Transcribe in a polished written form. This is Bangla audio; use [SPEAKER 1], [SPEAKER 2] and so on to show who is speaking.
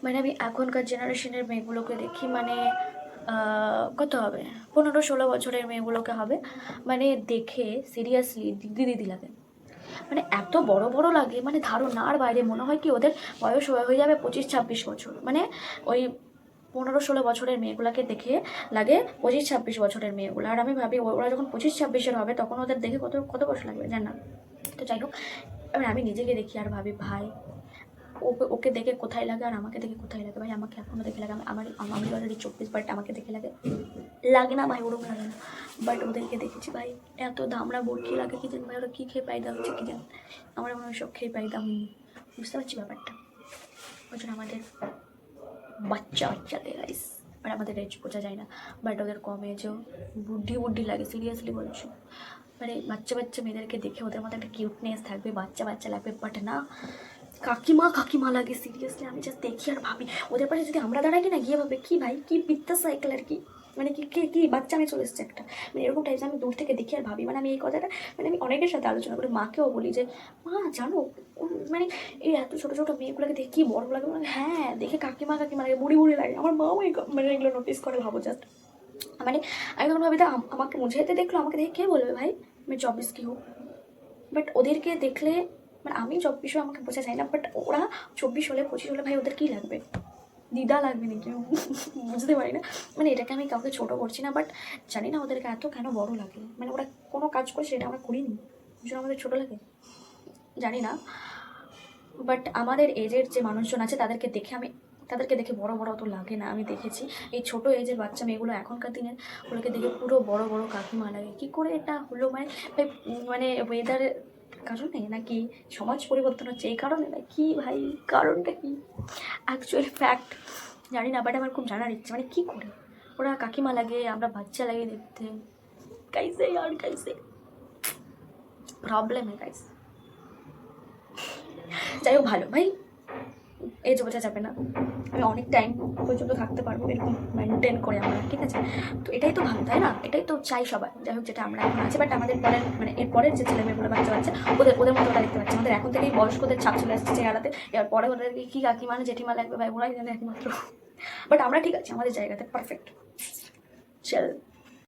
[SPEAKER 1] মানে আমি এখনকার জেনারেশনের মেয়েগুলোকে দেখি, মানে কত হবে, 15-16 বছরের মেয়েগুলোকে হবে, মানে দেখে সিরিয়াসলি দিদি দিদি লাগে। মানে এত বড় বড় লাগে, মানে ধারণার বাইরে। মনে হয় কি ওদের বয়স হয়ে যাবে 25-26 বছর। মানে ওই 15-16 বছরের মেয়েগুলোকে দেখে লাগে 25-26 বছরের মেয়েগুলো। আর আমি ভাবি ওরা যখন 25-26-এর হবে তখন ওদের দেখে কত কত বছর লাগবে জান না। তো যাই হোক, এবার আমি নিজেকে দেখি আর ভাবি ভাই, ওকে ওকে দেখে কোথায় লাগে আর আমাকে দেখে কোথায় লাগে। ভাই আমাকে এখনও দেখে লাগে, আমি অলরেডি 24, বাট আমাকে দেখে লাগে লাগে না ভাই, ওরকম লাগে না। বাট ওদেরকে দেখেছি ভাই, এত দামড়া বরকি লাগে কি জানি ভাই, ওরা কী খেয়ে পায়দা হচ্ছে কি জানি। আমরা মনে হয় সব খেয়ে পায়দা হইনি, বুঝতে পারছি ব্যাপারটা। ওই জন্য আমাদের বাচ্চা বাচ্চাদের গাইস, আর আমাদের এজ বোঝা যায় না, বাট ওদের কম এজও বুদ্ধি বুদ্ধি লাগে, সিরিয়াসলি বলছি। মানে বাচ্চা বাচ্চা মেয়েদেরকে দেখে ওদের মধ্যে একটা কিউটনেস থাকবে, বাচ্চা বাচ্চা লাগবে, বাট না, কাকিমা কাকিমা লাগে সিরিয়াসলি। আমি জাস্ট দেখি আর ভাবি ওদের পাশে যদি আমরা দাঁড়াই না, গিয়ে ভাবে কি ভাই, কি বিদ্যা সাইকেল আর কি, মানে কি কি কি বাচ্চা মেয়ে চলে এসছে একটা, মানে এরকম টাইপস। আমি দূর থেকে দেখি আর ভাবি, মানে আমি এই কথাটা, মানে আমি অনেকের সাথে আলোচনা করি, মাকেও বলি যে মা জানো, মানে এই এত ছোটো ছোটো মেয়েগুলোকে দেখে কি বড় লাগে, মানে হ্যাঁ দেখে কাকিমা কাকিমা লাগে, বুড়ি বুড়ি লাগে। আমার মাও মানে এগুলো নোটিস করে, ভাবো জাস্ট। মানে আমি তখন ভাবি আমাকে মুঝে যেতে দেখলো, আমাকে দেখে কে বলবে ভাই আমি 24 কি হোক, বাট ওদেরকে দেখলে, মানে আমি 24 আমাকে বোঝা যায় না, বাট ওরা 24 হলে 25 হলে ভাই ওদের কী লাগবে, দিদা লাগবে নাকি, বুঝতে পারি না। মানে এটাকে আমি কাউকে ছোটো করছি না, বাট জানি না ওদেরকে এত কেন বড় লাগে। মানে ওরা কোনো কাজ করে সেটা আমরা করিনি, বুঝলো আমাদের ছোটো লাগে, জানি না। বাট আমাদের এজের যে মানুষজন আছে তাদেরকে দেখে বড় বড় অত লাগে না। আমি দেখেছি এই ছোটো এজের বাচ্চা মেয়েগুলো এখনকার দিনের ওগুলোকে দেখে পুরো বড় বড় কাকিমা লাগে। কী করে এটা হলো, মানে ওয়েদারের কারণে নাকি সমাজ পরিবর্তন হচ্ছে এই কারণে, না কি ভাই, কারণটা কি অ্যাকচুয়ালি ফ্যাক্ট জানি না, বাট আমার খুব জানার ইচ্ছে, মানে কী করে ওরা কাকিমা লাগে, আমরা বাচ্চা লাগে দেখতে, কাইসে আর কাইসে প্রবলেম হ্যাঁ গাইস। যাই হোক ভালো ভাই, এজ বোঝা যাবে না, আমি অনেক টাইম পর্যন্ত থাকতে পারবো এরকম মেনটেন করে আমরা, ঠিক আছে। তো এটাই তো ভালো, তাই না? এটাই তো চাই সবাই। যাই হোক, যেটা আমরা এখন আছি, বাট আমাদের পরের মানে এর পরের যে ছেলেমেয়েগুলো বাচ্চা বাচ্চা ওদের মতো ওরা দেখতে পাচ্ছে। আমাদের এখন থেকেই বয়স্কদের ছাপ চলে আসছে চেহারাতে, এবার পরে ওদেরকে কী কাকিমা না জেঠিমা লাগবে ভাই, ওরাই জানে একমাত্র। বাট আমরা ঠিক আছি আমাদের জায়গাতে, পারফেক্ট। চল।